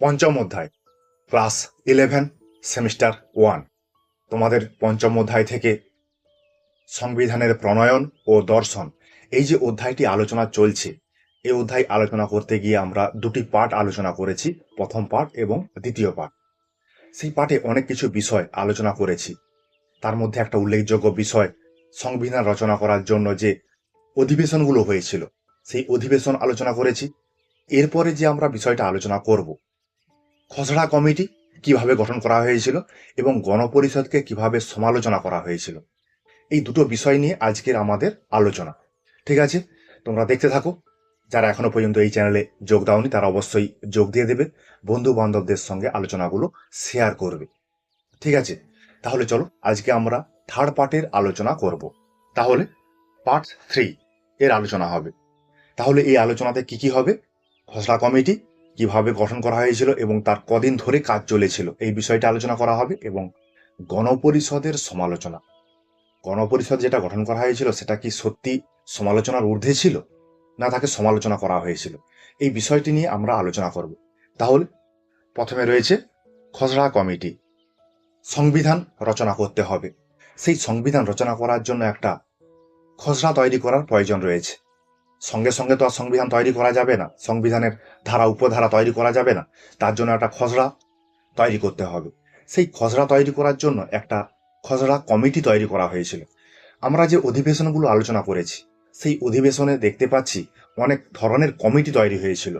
পঞ্চম অধ্যায়, class 11, semester 1। তোমাদের পঞ্চম অধ্যায় থেকে সংবিধানের প্রণয়ন ও দর্শন, এই যে অধ্যায়টি আলোচনা চলছে, এই অধ্যায় আলোচনা করতে গিয়ে আমরা দুটি পার্ট আলোচনা করেছি, প্রথম পার্ট এবং দ্বিতীয় পার্ট। সেই পার্টে অনেক কিছু বিষয় আলোচনা করেছি। তার মধ্যে একটা উল্লেখযোগ্য বিষয়, সংবিধান রচনা করার জন্য যে অধিবেশনগুলো হয়েছিল, সেই অধিবেশন আলোচনা করেছি। এরপরে যে আমরা বিষয়টা আলোচনা করব, খসড়া কমিটি কিভাবে গঠন করা হয়েছিল এবং গণপরিষদকে কিভাবে সমালোচনা করা হয়েছিল, এই দুটো বিষয় নিয়ে আজকের আমাদের আলোচনা। ঠিক আছে, তোমরা দেখতে থাকো। যারা এখনো পর্যন্ত এই চ্যানেলে যোগ দাওনি তারা অবশ্যই যোগ দিয়ে দেবে, বন্ধু বান্ধবদের সঙ্গে আলোচনাগুলো শেয়ার করবে। ঠিক আছে, তাহলে চলো আজকে আমরা থার্ড পার্টের আলোচনা করব। তাহলে পার্ট 3 এর আলোচনা হবে। তাহলে এই আলোচনাতে কি কি হবে? খসড়া কমিটি কিভাবে গঠন করা হয়েছিল এবং তার কদিন ধরে কাজ চলেছিল, এই বিষয়টা আলোচনা করা হবে। এবং গণপরিষদের সমালোচনা, গণপরিষদ যেটা গঠন করা হয়েছিল সেটা কি সত্যি সমালোচনার ঊর্ধ্বে ছিল, না তাকে সমালোচনা করা হয়েছিল, এই বিষয়টি নিয়ে আমরা আলোচনা করব। তাহলে প্রথমে রয়েছে খসড়া কমিটি। সংবিধান রচনা করতে হবে। সেই সংবিধান রচনা করার জন্য একটা খসড়া তৈরি করার প্রয়োজন রয়েছে। সঙ্গে সঙ্গে তো আর সংবিধান তৈরি করা যাবে না, সংবিধানের ধারা উপধারা তৈরি করা যাবে না, তার জন্য একটা খসড়া তৈরি করতে হবে। সেই খসড়া তৈরি করার জন্য একটা খসড়া কমিটি তৈরি করা হয়েছিল। আমরা যে অধিবেশনগুলো আলোচনা করেছি, সেই অধিবেশনে দেখতে পাচ্ছি অনেক ধরনের কমিটি তৈরি হয়েছিল।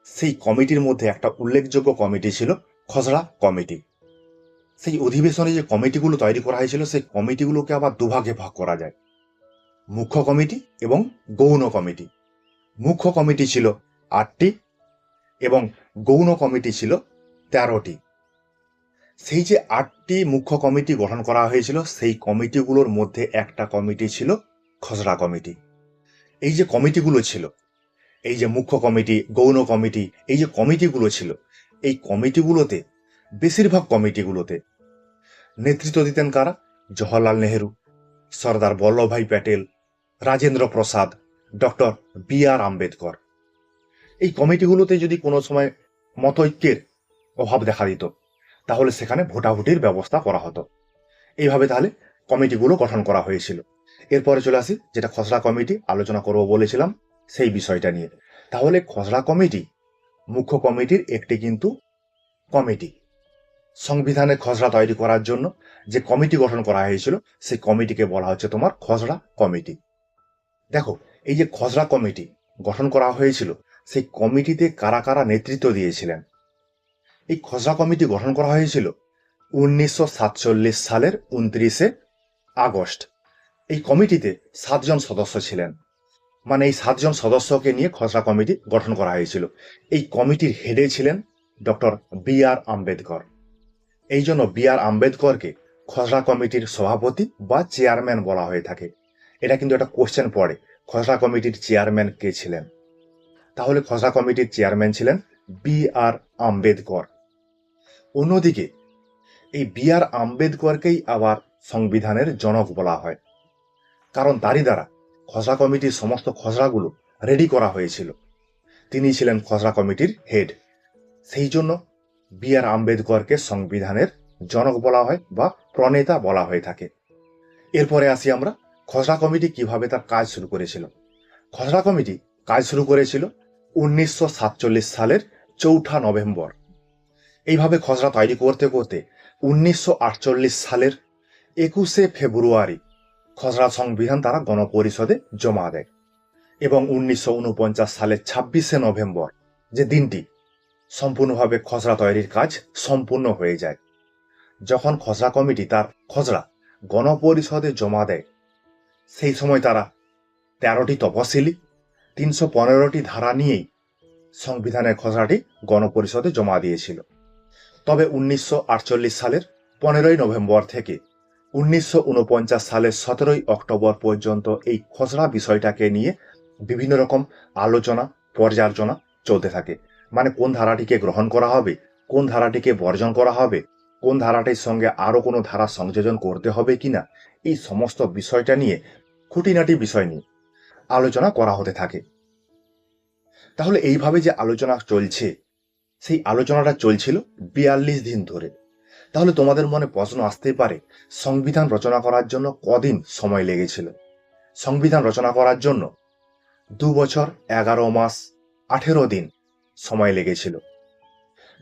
সেই কমিটির মধ্যে একটা উল্লেখযোগ্য কমিটি ছিল খসড়া কমিটি। সেই অধিবেশনে যে কমিটিগুলো তৈরি করা হয়েছিল, সেই কমিটিগুলোকে আবার দুভাগে ভাগ করা যায়, মুখ্য কমিটি এবং গৌণ কমিটি। মুখ্য কমিটি ছিল 8টি এবং গৌণ কমিটি ছিল 13টি। সেই যে 8টি মুখ্য কমিটি গঠন করা হয়েছিল, সেই কমিটিগুলোর মধ্যে একটা কমিটি ছিল খসড়া কমিটি। এই যে কমিটিগুলো ছিল, এই যে মুখ্য কমিটি, গৌণ কমিটি, এই যে কমিটিগুলো ছিল, এই কমিটিগুলোতে বেশিরভাগ কমিটিগুলোতে নেতৃত্ব দিতেন কারা? Jawaharlal Nehru, Sardar Vallabhbhai Patel, Rajendra Prasad, doctor B.R.. আম্বেদকর। এই কমিটিগুলোতে যদি কোনো সময় মতৈক্যের অভাব দেখা দিত, তাহলে সেখানে ভোটাভুটির ব্যবস্থা করা হতো। এইভাবে তাহলে কমিটিগুলো গঠন করা হয়েছিল। এরপরে চলে আসি, যেটা খসড়া কমিটি আলোচনা করব বলেছিলাম, সেই বিষয়টা নিয়ে। তাহলে খসড়া কমিটি মুখ্য কমিটির একটি কিন্তু কমিটি। সংবিধানের খসড়া তৈরি করার জন্য যে কমিটি গঠন করা হয়েছিল, সেই কমিটিকে বলা হচ্ছে তোমার খসড়া কমিটি। দেখো, এই যে খসড়া কমিটি গঠন করা হয়েছিল, সেই কমিটিতে কারা কারা নেতৃত্ব দিয়েছিলেন? এই খসড়া কমিটি গঠন করা হয়েছিল 1947 সালের 29শে আগস্ট। এই কমিটিতে 7 জন সদস্য ছিলেন। মানে এই 7 জন সদস্যকে নিয়ে খসড়া কমিটি গঠন করা হয়েছিল। এই কমিটির হেডে ছিলেন ডক্টর বি.আর. আম্বেদকর। এই জন্য বি.আর. আম্বেদকরকে খসড়া কমিটির সভাপতি বা চেয়ারম্যান বলা হয়ে থাকে। এটা কিন্তু একটা কোশ্চেন পড়ে, খসড়া কমিটির চেয়ারম্যান কে ছিলেন? তাহলে খসড়া কমিটির চেয়ারম্যান ছিলেন বি.আর. আম্বেদকর। অন্যদিকে এই বি.আর. আম্বেদকরকেই আবার সংবিধানের জনক বলা হয়, কারণ তারই দ্বারা খসড়া কমিটির সমস্ত খসড়াগুলো রেডি করা হয়েছিল। তিনি ছিলেন খসড়া কমিটির হেড। সেই জন্য বি.আর. আম্বেদকরকে সংবিধানের জনক বলা হয় বা প্রণেতা বলা হয়ে থাকে। এরপরে আসি আমরা, খসড়া কমিটি কিভাবে তার কাজ শুরু করেছিল। খসড়া কমিটি কাজ শুরু করেছিল 1947 সালের 4 নভেম্বর। এইভাবে খসড়া তৈরি করতে করতে 1948 সালের 21শে ফেব্রুয়ারি খসড়া সংবিধান তারা গণপরিষদে জমা দেয় এবং 1949 সালের 26শে নভেম্বর, যে দিনটি, সম্পূর্ণভাবে খসড়া তৈরির কাজ সম্পূর্ণ হয়ে যায়। যখন খসড়া কমিটি তার খসড়া গণপরিষদে জমা দেয়, সেই সময় তারা 13টি তপশিলি, 315টি ধারা নিয়েই সংবিধানের খসড়াটি গণপরিষদে জমা দিয়েছিল। তবে 1948 সালের 15ই নভেম্বর থেকে 1949 সালের 17ই অক্টোবর পর্যন্ত এই খসড়া বিষয়টাকে নিয়ে বিভিন্ন রকম আলোচনা পর্যালোচনা চলতে থাকে। মানে কোন ধারাটিকে গ্রহণ করা হবে, কোন ধারাটিকে বর্জন করা হবে, কোন ধারাটির সঙ্গে আরো কোনো ধারা সংযোজন করতে হবে কিনা, এই সমস্ত বিষয়টা নিয়ে, খুঁটিনাটি বিষয় নিয়ে আলোচনা করা হতে থাকে। তাহলে এইভাবে যে আলোচনা চলছে, সেই আলোচনাটা চলছিল 42 দিন ধরে। তাহলে তোমাদের মনে প্রশ্ন আসতেই পারে, সংবিধান রচনা করার জন্য কদিন সময় লেগেছিল? সংবিধান রচনা করার জন্য 2 বছর 11 মাস 18 দিন সময় লেগেছিল।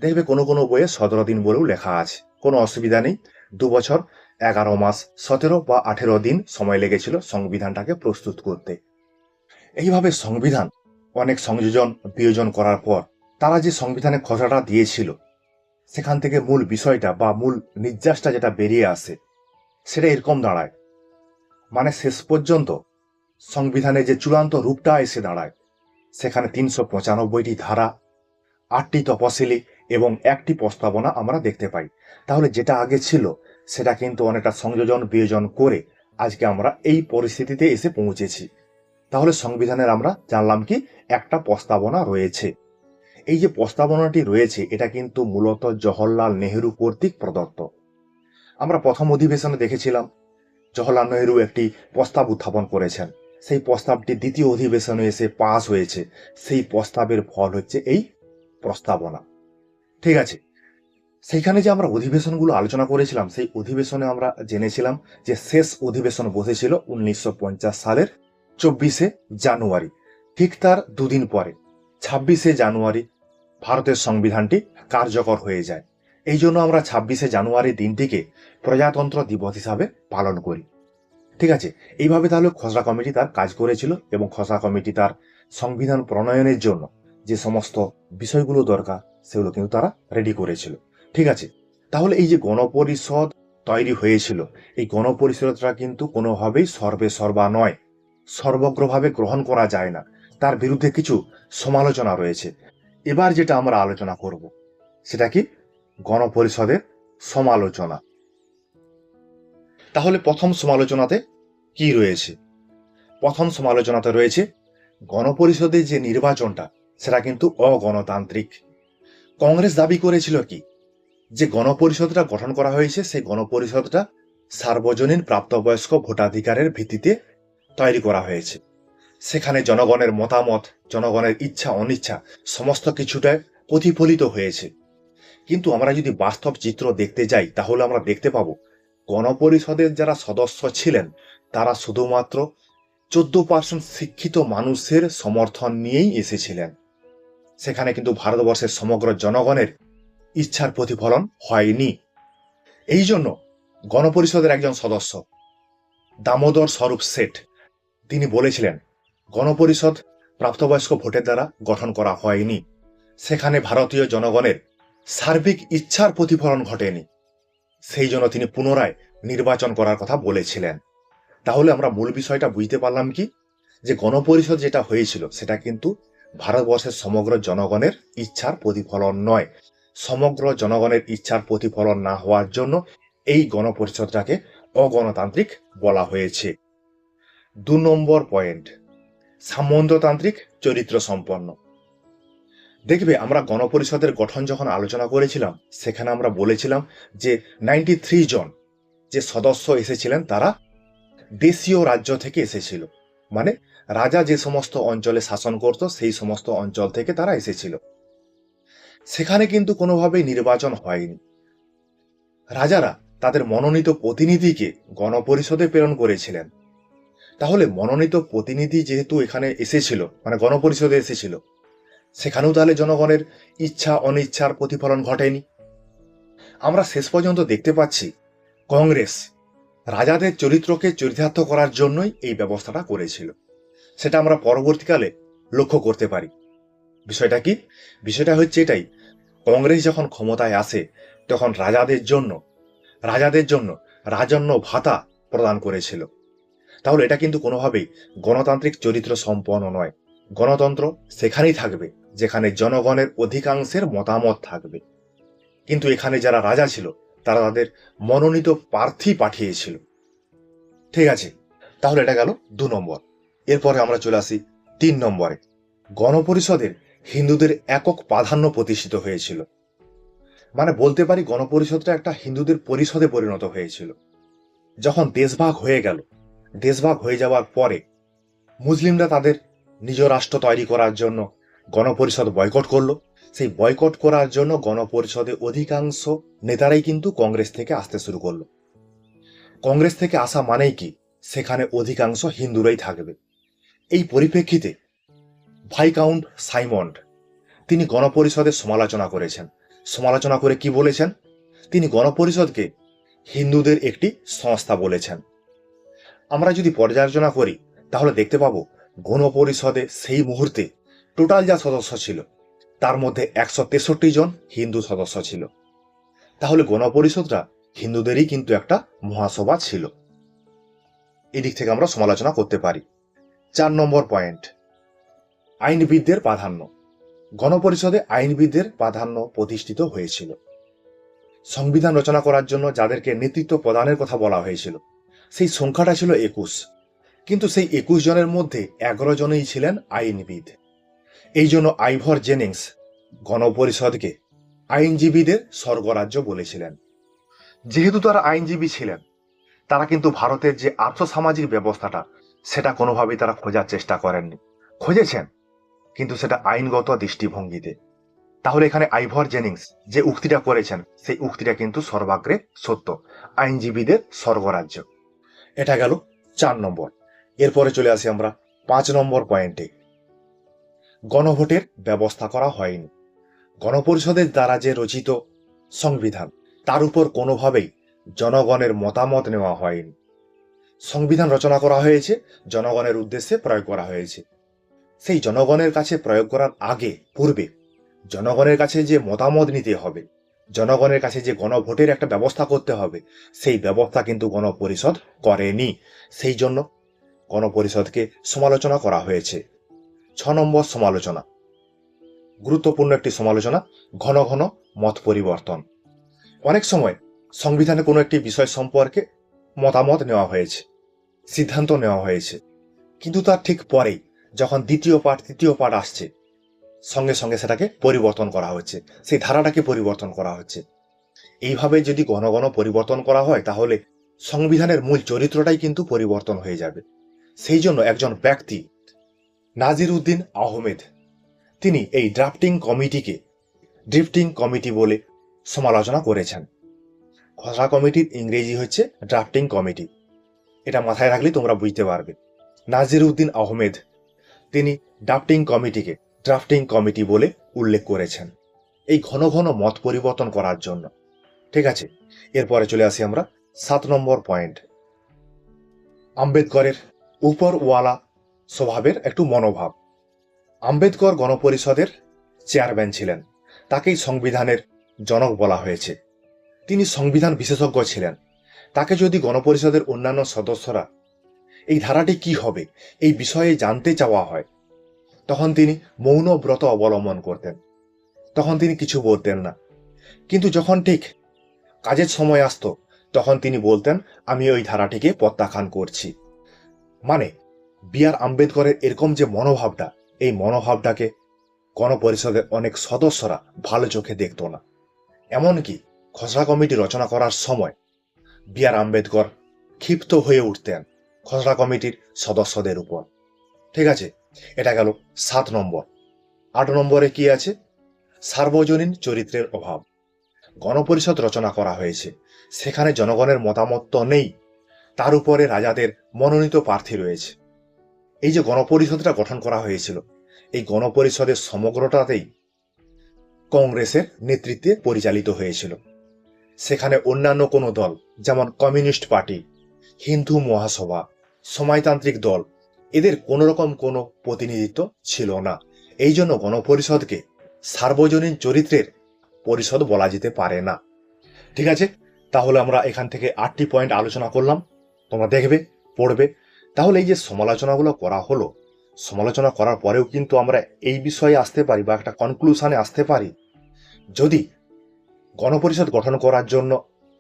দেখবে কোনো কোনো বইয়ে 17 দিন বলেও লেখা আছে, কোনো অসুবিধা নেই। 2 বছর 11 মাস 17 বা 18 দিন সময় লেগেছিল সংবিধানটাকে প্রস্তুত করতে। এইভাবে সংবিধান অনেক সংযোজন বিয়োজন করার পর তারা যে সংবিধানের খসড়াটা দিয়েছিল, সেখান থেকে মূল বিষয়টা বা মূল নির্যাসটা যেটা বেরিয়ে আসে, সেটা এরকম দাঁড়ায়। মানে শেষ পর্যন্ত সংবিধানের যে চূড়ান্ত রূপটা এসে দাঁড়ায়, সেখানে 395টি ধারা, 8টি তপশিলি এবং 1টি প্রস্তাবনা আমরা দেখতে পাই। তাহলে যেটা আগে ছিল সেটা কিন্তু অনেকটা সংযোজন বিয়োজন করে আজকে আমরা এই পরিস্থিতিতে এসে পৌঁছেছি। তাহলে সংবিধানের আমরা জানলাম কি একটা প্রস্তাবনা রয়েছে। এই যে প্রস্তাবনাটি রয়েছে এটা কিন্তু মূলত জওহরলাল নেহেরু কর্তৃক প্রদত্ত। আমরা প্রথম অধিবেশনে দেখেছিলাম জওহরলাল নেহেরু একটি প্রস্তাব উত্থাপন করেছেন, সেই প্রস্তাবটি দ্বিতীয় অধিবেশনে এসে পাস হয়েছে। সেই প্রস্তাবের ফল হচ্ছে এই প্রস্তাবনা। ঠিক আছে, সেইখানে যে আমরা অধিবেশনগুলো আলোচনা করেছিলাম, সেই অধিবেশনে আমরা জেনেছিলাম যে শেষ অধিবেশন বসেছিল 1950 সালের 24শে জানুয়ারি। ঠিক তার দুদিন পরে 26শে জানুয়ারি ভারতের সংবিধানটি কার্যকর হয়ে যায়। এই জন্য আমরা 26শে জানুয়ারি দিনটিকে প্রজাতন্ত্র দিবস হিসাবে পালন করি। ঠিক আছে, এইভাবে তাহলে খসড়া কমিটি তার কাজ করেছিল এবং খসড়া কমিটি তার সংবিধান প্রণয়নের জন্য যে সমস্ত বিষয়গুলো দরকার সেগুলো কিন্তু তারা রেডি করেছিল। ঠিক আছে, তাহলে এই যে গণপরিষদ তৈরি হয়েছিল, এই গণপরিষদটা কিন্তু কোনোভাবেই সর্বে সর্বা নয়, সর্বগ্রভাবে গ্রহণ করা যায় না, তার বিরুদ্ধে কিছু সমালোচনা রয়েছে। এবার যেটা আমরা আলোচনা করব সেটা কি গণপরিষদের সমালোচনা। তাহলে প্রথম সমালোচনাতে কি রয়েছে? প্রথম সমালোচনাতে রয়েছে গণপরিষদের যে নির্বাচনটা সেটা কিন্তু অগণতান্ত্রিক। কংগ্রেস দাবি করেছিল কি যে গণপরিষদটা গঠন করা হয়েছে, সেই গণপরিষদটা সার্বজনীন প্রাপ্তবয়স্ক ভোটাধিকারের ভিত্তিতে তৈরি করা হয়েছে। সেখানে জনগণের মতামত, জনগণের ইচ্ছা অনিচ্ছা সমস্ত কিছুটাই প্রতিফলিত হয়েছে। কিন্তু আমরা যদি বাস্তব চিত্র দেখতে যাই তাহলে আমরা দেখতে পাবো গণপরিষদের যারা সদস্য ছিলেন তারা শুধুমাত্র 14% শিক্ষিত মানুষের সমর্থন নিয়েই এসেছিলেন। সেখানে কিন্তু ভারতবর্ষের সমগ্র জনগণের ইচ্ছার প্রতিফলন হয়নি। এই জন্য গণপরিষদের একজন সদস্য দামোদর স্বরূপ শেঠ তিনি বলেছিলেন গণপরিষদ প্রাপ্তবয়স্ক ভোটের দ্বারা গঠন করা হয়নি, সেখানে ভারতীয় জনগণের সার্বিক ইচ্ছার প্রতিফলন ঘটেনি, সেই জন্য তিনি পুনরায় নির্বাচন করার কথা বলেছিলেন। তাহলে আমরা মূল বিষয়টা বুঝতে পারলাম কি যে গণপরিষদ যেটা হয়েছিল সেটা কিন্তু ভারতবর্ষের সমগ্র জনগণের ইচ্ছার প্রতিফলন নয়। সমগ্র জনগণের ইচ্ছার প্রতিফলন না হওয়ার জন্য এই গণপরিষদটাকে অগণতান্ত্রিক বলা হয়েছে। 2 নম্বর পয়েন্ট, সামন্ততান্ত্রিক চরিত্র সম্পন্ন। দেখবে আমরা গণপরিষদের গঠন যখন আলোচনা করেছিলাম সেখানে আমরা বলেছিলাম যে 93 জন যে সদস্য এসেছিলেন তারা দেশীয় রাজ্য থেকে এসেছিল, মানে রাজা যে সমস্ত অঞ্চলে শাসন করত সেই সমস্ত অঞ্চল থেকে তারা এসেছিল। সেখানে কিন্তু কোনোভাবেই নির্বাচন হয়নি। রাজারা তাদের মনোনীত প্রতিনিধিকে গণপরিষদে প্রেরণ করেছিলেন। তাহলে মনোনীত প্রতিনিধি যেহেতু এখানে এসেছিল, মানে গণপরিষদে এসেছিল, সেখানেও তাহলে জনগণের ইচ্ছা অনিচ্ছার প্রতিফলন ঘটেনি। আমরা শেষ পর্যন্ত দেখতে পাচ্ছি কংগ্রেস রাজাদের চরিত্রকে চরিতার্থ করার জন্যই এই ব্যবস্থাটা করেছিল। সেটা আমরা পরবর্তীকালে লক্ষ্য করতে পারি। বিষয়টা কি? বিষয়টা হচ্ছে এটাই, কংগ্রেস যখন ক্ষমতায় আসে তখন রাজাদের জন্য রাজন্য ভাতা প্রদান করেছিল। তাহলে এটা কিন্তু কোনোভাবেই গণতান্ত্রিক চরিত্র সম্পন্ন নয়। গণতন্ত্র সেখানেই থাকবে যেখানে জনগণের অধিকাংশের মতামত থাকবে। কিন্তু এখানে যারা রাজা ছিল তারা তাদের মনোনীত প্রার্থী পাঠিয়েছিল। ঠিক আছে, তাহলে এটা গেল 2 নম্বর। এরপরে আমরা চলে আসি 3 নম্বরে। গণপরিষদের হিন্দুদের একক প্রাধান্য প্রতিষ্ঠিত হয়েছিল। মানে বলতে পারি গণপরিষদটা একটা হিন্দুদের পরিষদে পরিণত হয়েছিল। যখন দেশভাগ হয়ে গেল, দেশভাগ হয়ে যাওয়ার পরে মুসলিমরা তাদের নিজ রাষ্ট্র তৈরি করার জন্য গণপরিষদ বয়কট করলো। সেই বয়কট করার জন্য গণপরিষদে অধিকাংশ নেতারাই কিন্তু কংগ্রেস থেকে আসতে শুরু করলো। কংগ্রেস থেকে আসা মানেই কি সেখানে অধিকাংশ হিন্দুরাই থাকবে। এই পরিপ্রেক্ষিতে ভাইকাউন্ট সাইমন্ড তিনি গণপরিষদের সমালোচনা করেছেন। সমালোচনা করে কি বলেছেন? তিনি গণপরিষদকে হিন্দুদের একটি সংস্থা বলেছেন। আমরা যদি পর্যালোচনা করি তাহলে দেখতে পাবো গণপরিষদে সেই মুহূর্তে টোটাল যা সদস্য ছিল তার মধ্যে 163 জন হিন্দু সদস্য ছিল। তাহলে গণপরিষদটা হিন্দুদেরই কিন্তু একটা মহাসভা ছিল। এদিক থেকে আমরা সমালোচনা করতে পারি। 4 নম্বর পয়েন্ট, আইনবিদদের প্রাধান্য। গণপরিষদে আইনবিদদের প্রাধান্য প্রতিষ্ঠিত হয়েছিল। সংবিধান রচনা করার জন্য যাদেরকে নেতৃত্ব প্রদানের কথা বলা হয়েছিল সেই সংখ্যাটা ছিল 21, কিন্তু সেই 21 জনের মধ্যে 11 জনই ছিলেন আইনবিদ। এই জন্য আইভর জেনিংস গণপরিষদকে আইনজীবীদের স্বর্গরাজ্য বলেছিলেন। যেহেতু তারা আইনজীবী ছিলেন, তারা কিন্তু ভারতের যে আর্থসামাজিক ব্যবস্থাটা সেটা কোনোভাবেই তারা খোঁজার চেষ্টা করেননি। খুঁজেছেন, কিন্তু সেটা আইনগত দৃষ্টিভঙ্গিতে। তাহলে এখানে আইভর জেনিংস যে উক্তিটা করেছেন সেই উক্তিটা কিন্তু সর্বাগ্রে সত্য, আইনজীবীদের স্বর্গরাজ্য। এটা গেল 4 নম্বর। এরপরে চলে আসি আমরা 5 নম্বর পয়েন্টে, গণভোটের ব্যবস্থা করা হয়নি। গণপরিষদের দ্বারা যে রচিত সংবিধান তার উপর কোনোভাবেই জনগণের মতামত নেওয়া হয়নি। সংবিধান রচনা করা হয়েছে, জনগণের উদ্দেশ্যে প্রয়োগ করা হয়েছে। সেই জনগণের কাছে প্রয়োগ করার আগে পূর্বে জনগণের কাছে যে মতামত নিতে হবে, জনগণের কাছে যে গণভোটের একটা ব্যবস্থা করতে হবে, সেই ব্যবস্থা কিন্তু গণপরিষদ করেনি। সেই জন্য গণপরিষদকে সমালোচনা করা হয়েছে। 6 নম্বর সমালোচনা, গুরুত্বপূর্ণ একটি সমালোচনা, ঘন ঘন মত পরিবর্তন। অনেক সময় সংবিধানে কোনো একটি বিষয় সম্পর্কে মতামত নেওয়া হয়েছে, সিদ্ধান্ত নেওয়া হয়েছে, কিন্তু তার ঠিক পরেই যখন দ্বিতীয় পাঠ তৃতীয় পাঠ আসছে সঙ্গে সঙ্গে সেটাকে পরিবর্তন করা হচ্ছে, সেই ধারাটাকে পরিবর্তন করা হচ্ছে। এইভাবে যদি ঘন ঘন পরিবর্তন করা হয় তাহলে সংবিধানের মূল চরিত্রটাই কিন্তু পরিবর্তন হয়ে যাবে। সেই জন্য একজন ব্যক্তি নাজির উদ্দিন আহমেদ তিনি এই ড্রাফটিং কমিটিকে ড্রিফটিং কমিটি বলে সমালোচনা করেছেন। খসড়া কমিটির ইংরেজি হচ্ছে ড্রাফটিং কমিটি। এটা মাথায় রাখলে তোমরা বুঝতে পারবে। নাজির উদ্দিন আহমেদ তিনি ড্রাফটিং কমিটিকে ড্রাফটিং কমিটি বলে উল্লেখ করেছেন এই ঘন ঘন মত পরিবর্তন করার জন্য। ঠিক আছে, এরপরে চলে আসি আমরা 7 নম্বর পয়েন্ট, আম্বেদকরের উপরওয়ালা স্বভাবের একটু মনোভাব। আম্বেদকর গণপরিষদের চেয়ারম্যান ছিলেন, তাকেই সংবিধানের জনক বলা হয়েছে। তিনি সংবিধান বিশেষজ্ঞ ছিলেন। তাকে যদি গণপরিষদের অন্যান্য সদস্যরা এই ধারাটি কি হবে এই বিষয়ে জানতে চাওয়া হয় তখন তিনি মৌন ব্রত অবলম্বন করতেন, তখন তিনি কিছু বলতেন না। কিন্তু যখন ঠিক কাজের সময় আসতো তখন তিনি বলতেন আমি ওই ধারাটিকে প্রত্যাখ্যান করছি। মানে বি.আর. আম্বেদকরের এরকম যে মনোভাবটা, এই মনোভাবটাকে গণপরিষদের অনেক সদস্যরা ভালো চোখে দেখত না। এমনকি খসড়া কমিটি রচনা করার সময় বি.আর. আম্বেদকর ক্ষিপ্ত হয়ে উঠতেন খসড়া কমিটির সদস্যদের উপর। ঠিক আছে, এটা গেল 7 নম্বর। 8 নম্বরে কি আছে? সার্বজনীন চরিত্রের অভাব। গণপরিষদ রচনা করা হয়েছে, সেখানে জনগণের মতামত তো নেই, তার উপরে রাজাদের মনোনীত প্রার্থী রয়েছে। এই যে গণপরিষদটা গঠন করা হয়েছিল, এই গণপরিষদের সমগ্রটাতেই কংগ্রেসের নেতৃত্বে পরিচালিত হয়েছিল। সেখানে অন্যান্য কোনো দল যেমন কমিউনিস্ট পার্টি, হিন্দু মহাসভা, সমাজতান্ত্রিক দল এদের কোনো রকম কোনো প্রতিনিধিত্ব ছিল না। এই জন্য গণপরিষদকে সার্বজনীন চরিত্রের পরিষদ বলা যেতে পারে না। ঠিক আছে, তাহলে আমরা এখান থেকে 8টি পয়েন্ট আলোচনা করলাম, তোমরা দেখবে পড়বে। তাহলে এই যে সমালোচনাগুলো করা হলো, সমালোচনা করার পরেও কিন্তু আমরা এই বিষয়ে আসতে পারি বা একটা কনক্লুশনে আসতে পারি, যদি গণপরিষদ গঠন করার জন্য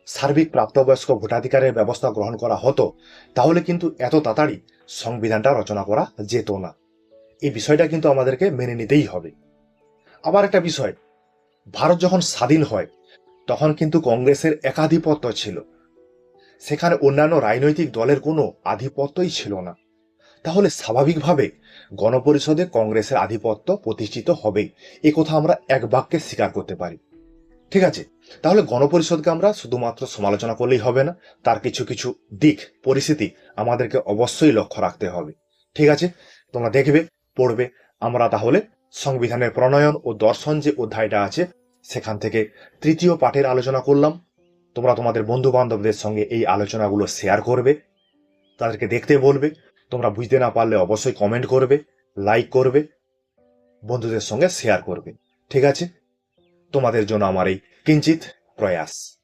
সার্বিক প্রাপ্তবয়স্ক ভোটাধিকারের ব্যবস্থা গ্রহণ করা হতো তাহলে কিন্তু এত তাড়াতাড়ি সংবিধানটা রচনা করা যেত না। এই বিষয়টা কিন্তু আমাদেরকে মেনে নিতেই হবে। আবার একটা বিষয়, ভারত যখন স্বাধীন হয় তখন কিন্তু কংগ্রেসের একাধিপত্য ছিল, সেখানে অন্যান্য রাজনৈতিক দলের কোনো আধিপত্যই ছিল না। তাহলে স্বাভাবিকভাবে গণপরিষদে কংগ্রেসের আধিপত্য প্রতিষ্ঠিত হবে। এ কথা আমরা এক বাক্যে স্বীকার করতে পারি। ঠিক আছে, তাহলে গণপরিষদকে আমরা শুধুমাত্র সমালোচনা করলেই হবে না, তার কিছু কিছু দিক পরিস্থিতি আমাদেরকে অবশ্যই লক্ষ্য রাখতে হবে। ঠিক আছে, তোমরা দেখবে, পড়বে। আমরা তাহলে সংবিধানের প্রণয়ন ও দর্শন যে অধ্যায়টা আছে সেখান থেকে তৃতীয় পাঠের আলোচনা করলাম। তোমরা তোমাদের বন্ধু বান্ধবদের সঙ্গে এই আলোচনাগুলো শেয়ার করবে, তাদেরকে দেখতে বলবে। তোমরা বুঝতে না পারলে অবশ্যই কমেন্ট করবে, লাইক করবে, বন্ধুদের সঙ্গে শেয়ার করবে। ঠিক আছে, তোমাদের জন্য আমার এই কিঞ্চিত প্রয়াস।